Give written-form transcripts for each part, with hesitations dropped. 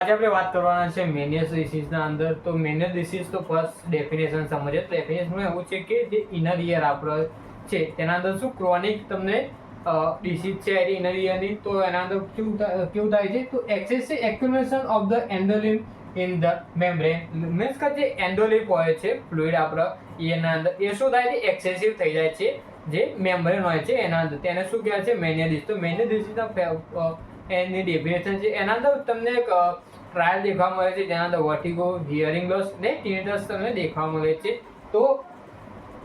આજે આપણે વાત કરવાના છે મેનિયસ ડિસીઝના અંદર. તો મેનિયસ ડિસીઝ તો ફર્સ્ટ ડેફિનેશન સમજીએ. ડેફિનેશનમાં એવું છે કે જે ઇનર ઇયર આપણો છે તેના અંદર શું ક્રોનિક તમને ડિસીઝ છે એ ઇનર ઇયરની. તો એના અંદર કેવું થાય છે, તો excessive accumulation of the endolymph in the membrane. Means કે જે એન્ડોલિપ હોય છે ફ્લુઇડ આપણા ઇયરના અંદર, એ શું થાય છે, એક્સેસિવ થઈ જાય છે જે મેમ્બ્રેન હોય છે એના અંદર. તેને શું કહેવાય છે, મેનિયસ ડિસીઝ. તો મેનિયસ ડિસીઝના એની ડેફિનેશન છે. એના અંદર તમને એક ટ્રાયલ દેખવા મળે છે જેના અંદર વર્ટિગો, હિયરિંગ લોસ ને ટિનિટસ તમને દેખવા મળે છે. તો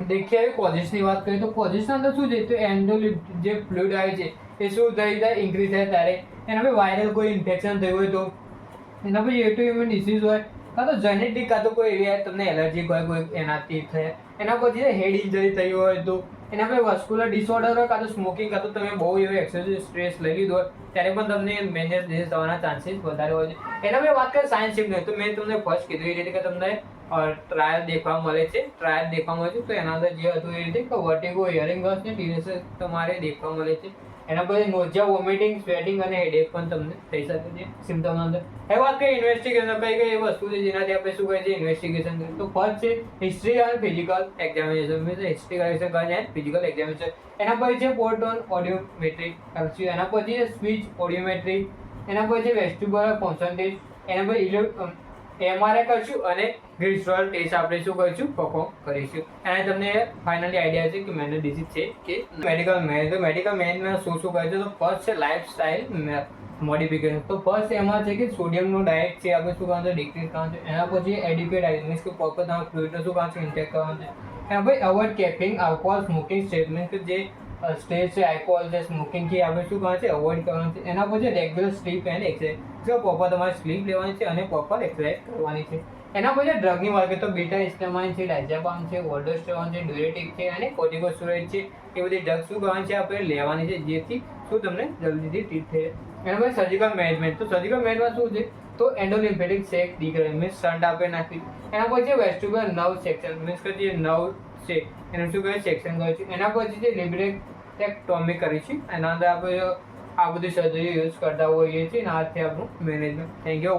દેખીએ હવે કોઝિસની વાત કરીએ તો કોઝિસના અંદર શું છે, તો એન્ડોલિપ જે ફ્લુઇડ આવે છે એ શું થઈ જાય, ઇન્ક્રીઝ થાય ત્યારે એના પછી વાયરલ કોઈ ઇન્ફેક્શન થયું હોય તો, એના પછી ઓટોઇમ્યુન ડિસીઝ હોય, કાં તો જેનેટિક, કાં તો કોઈ એવી તમને એલર્જી હોય કોઈ એનાથી થાય. એના પછી હેડ ઇન્જરી થઈ હોય તો, એના પછી વસ્ક્યુલર ડિસઓર્ડર હોય, કાં તો સ્મોકિંગ, કાં તો તમે બહુ એવો એક્સેસિવ સ્ટ્રેસ લઈ લીધો હોય ત્યારે પણ તમને મેનિયસ ડિસીઝ થવાના ચાન્સીસ વધારે હોય છે. એના પછી વાત કરીએ સાયન્સ સિમ્પટમ, તો મેં તમને ફર્સ્ટ કીધું એ રીતે કે તમને ટ્રાયલ દેખવા મળે છે. તો એના અંદર જે હતું એ રીતે કે વર્ટિગો, હિયરિંગ લોસ ને ટિનિટસ તમારે દેખવા મળે છે. એના પછી નોઝિયા, વોમિટિંગ, સ્વેટિંગ અને હેડેક પણ તમને થઈ શકે છે સિમ્પટમ અંદર. હવે વાત કરીએ ઇન્વેસ્ટિગેશન, કઈ વસ્તુ છે જેનાથી આપણે શું કહીએ છીએ ઇન્વેસ્ટિગેશન. તો ફર્સ્ટ છે હિસ્ટ્રી અને physical examination. Means history correction કરીને ફિઝિકલ એક્ઝામિનેશન. એના પછી છે પ્રોટોન ઓડિયોમેટ્રી કરશું. એના પછી છે સ્પીચ ઓડિયોમેટ્રી. એના પછી છે વેસ્ટિબ્યુલર ફંક્શન ટેસ્ટ. એના પછી એમઆરઆઈ કરશું અને ગ્લિસરોલ ટેસ્ટ આપણે શું કરીશું, પરફોર્મ કરીશું. અને તમને ફાઇનલી આઈડિયા છે કે મેનિયસ ડિસીઝ છે કે મેડિકલ મેન. તો મેડિકલ મેનમાં શું શું કરે છે, તો ફર્સ્ટ છે લાઇફસ્ટાઇલ મોડિફિકેશન. તો ફર્સ્ટ એમાં છે કે સોડિયમનો ડાયટ છે આપણે શું કરવાનું છે, ડિક્રીઝ કરવાનું છે. એના પછી એડિક્વેટ આઇટમ, મીન્સ કે પ્રોપર તમારે ફ્લુઇડનો શું કરવાનું છે, ઇન્ટેક કરવાનું છે. એના પછી avoid caffeine, alcohol, smoking stage, means કે જે સ્ટેજ છે આલ્કોહોલ છે, સ્મોકિંગ છે, આપણે શું કરવાનું છે, અવોઇડ કરવાનું છે. એના પછી રેગ્યુલર સ્લીપ એન્ડ એક્સરસાઇઝ, જો પ્રોપર તમારે સ્લીપ લેવાની છે અને પ્રોપર એક્સરસાઇઝ કરવાની છે. એના પછી ડ્રગની વાત કરીએ તો બીટા હિસ્ટામાઇન છે, ડાયઝેપામ છે, ઓલ્ડોસ્ટેરોન છે, ડ્યુરેટિક છે અને કોર્ટિકોસ્ટેરોઇડ છે. એ બધી ડ્રગ શું કરવાની છે, આપણે લેવાની છે, જેથી શું તમને જલ્દીથી ટ્રીટ થાય. એના પછી સર્જિકલ મેનેજમેન્ટ. તો સર્જિકલ મેનેજમેન્ટ શું છે, તો એન્ડોલિમ્ફેટિક શેક ડીકરેજ, મીન્સ સ્ટન્ટ આપણે નાખી. એના પછી વેસ્ટિબ્યુલર નર્વ સેક્શન, મીન્સ કે જે નર્વ છે એનું શું કહે, સેક્શન કરે છે. એના પછી જે લિબ્રેક્ટેક્ટોમી કરી છે, એના અંદર આપણે આ બધી સર્જરી યુઝ કરતા હોઈએ છીએ. અને આથી આપણું મેનેજમેન્ટ. Thank you.